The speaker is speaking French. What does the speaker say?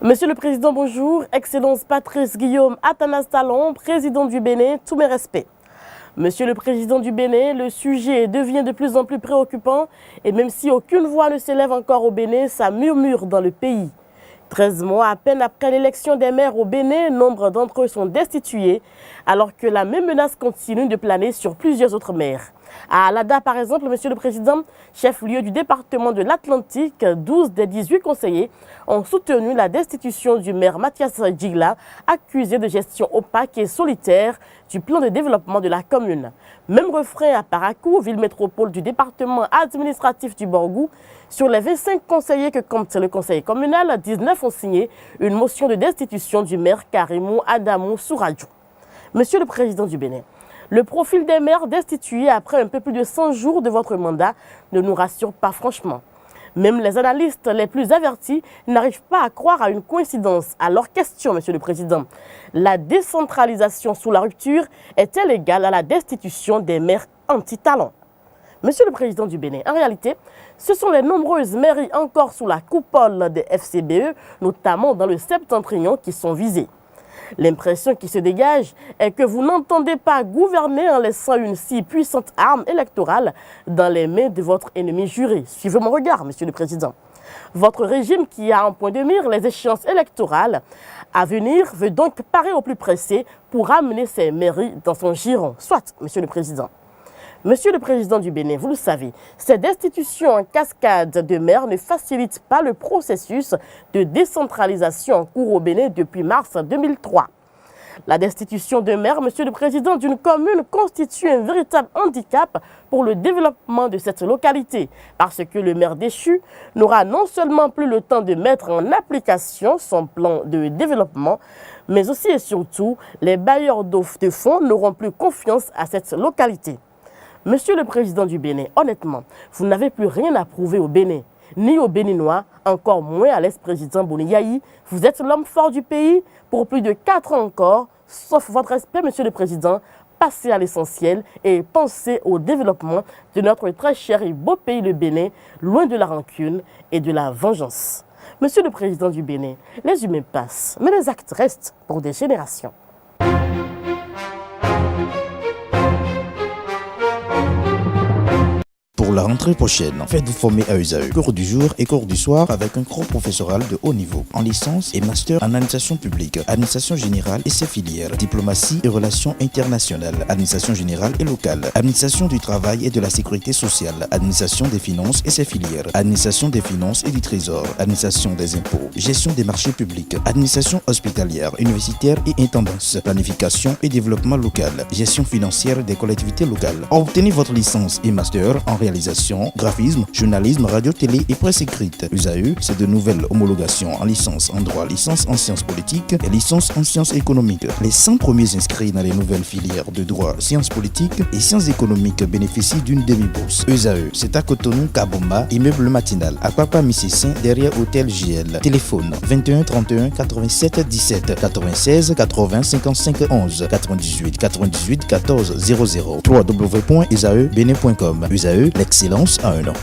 Monsieur le Président, bonjour. Excellence Patrice Guillaume Athanas Talon, président du Bénin, tous mes respects. Monsieur le Président du Bénin, le sujet devient de plus en plus préoccupant et même si aucune voix ne s'élève encore au Bénin, ça murmure dans le pays. 13 mois à peine après l'élection des maires au Bénin, nombre d'entre eux sont destitués, alors que la même menace continue de planer sur plusieurs autres maires. À Alada, par exemple, Monsieur le Président, chef-lieu du département de l'Atlantique, 12 des 18 conseillers ont soutenu la destitution du maire Mathias Djigla, accusé de gestion opaque et solitaire du plan de développement de la commune. Même refrain à Parakou, ville métropole du département administratif du Borgou. Sur les 25 conseillers que compte le conseil communal, 19 ont signé une motion de destitution du maire Karimou Adamou Souradjou. Monsieur le Président du Bénin, le profil des maires destitués après un peu plus de 100 jours de votre mandat ne nous rassure pas franchement. Même les analystes les plus avertis n'arrivent pas à croire à une coïncidence. Alors question, Monsieur le Président, la décentralisation sous la rupture est-elle égale à la destitution des maires anti-talent? Monsieur le Président du Bénin, en réalité, ce sont les nombreuses mairies encore sous la coupole des FCBE, notamment dans le septentrion, qui sont visées. L'impression qui se dégage est que vous n'entendez pas gouverner en laissant une si puissante arme électorale dans les mains de votre ennemi juré. Suivez mon regard, Monsieur le Président. Votre régime qui a en point de mire les échéances électorales à venir veut donc parer au plus pressé pour amener ces mairies dans son giron. Soit, Monsieur le Président. Monsieur le Président du Bénin, vous le savez, ces destitutions en cascade de maires ne facilitent pas le processus de décentralisation en cours au Bénin depuis mars 2003. La destitution de maire, Monsieur le Président, d'une commune constitue un véritable handicap pour le développement de cette localité, parce que le maire déchu n'aura non seulement plus le temps de mettre en application son plan de développement, mais aussi et surtout, les bailleurs de fonds n'auront plus confiance à cette localité. Monsieur le Président du Bénin, honnêtement, vous n'avez plus rien à prouver au Bénin, ni aux Béninois, encore moins à l'ex-président Boni-Yayi. Vous êtes l'homme fort du pays pour plus de 4 ans encore, sauf votre respect, Monsieur le Président. Passez à l'essentiel et pensez au développement de notre très cher et beau pays, le Bénin, loin de la rancune et de la vengeance. Monsieur le Président du Bénin, les humains passent, mais les actes restent pour des générations. Pour la rentrée prochaine, faites-vous former à USAE. Cours du jour et cours du soir avec un cours professoral de haut niveau en licence et master en administration publique, administration générale et ses filières, diplomatie et relations internationales, administration générale et locale, administration du travail et de la sécurité sociale, administration des finances et ses filières, administration des finances et du trésor, administration des impôts, gestion des marchés publics, administration hospitalière, universitaire et intendance, planification et développement local, gestion financière des collectivités locales. Obtenez votre licence et master en réalisation, graphisme, journalisme, radio, télé et presse écrite. USAE, c'est de nouvelles homologations en licence en droit, licence en sciences politiques et licence en sciences économiques. Les 100 premiers inscrits dans les nouvelles filières de droit, sciences politiques et sciences économiques bénéficient d'une demi-bourse. USAE, c'est à Cotonou, Kabomba, immeuble matinal, à Papa Mississin, derrière Hôtel JL. Téléphone 21 31 87 17 96 80 55 11 98 98 14 00 www.usaebenin.com. USAE, l'excellence à un an.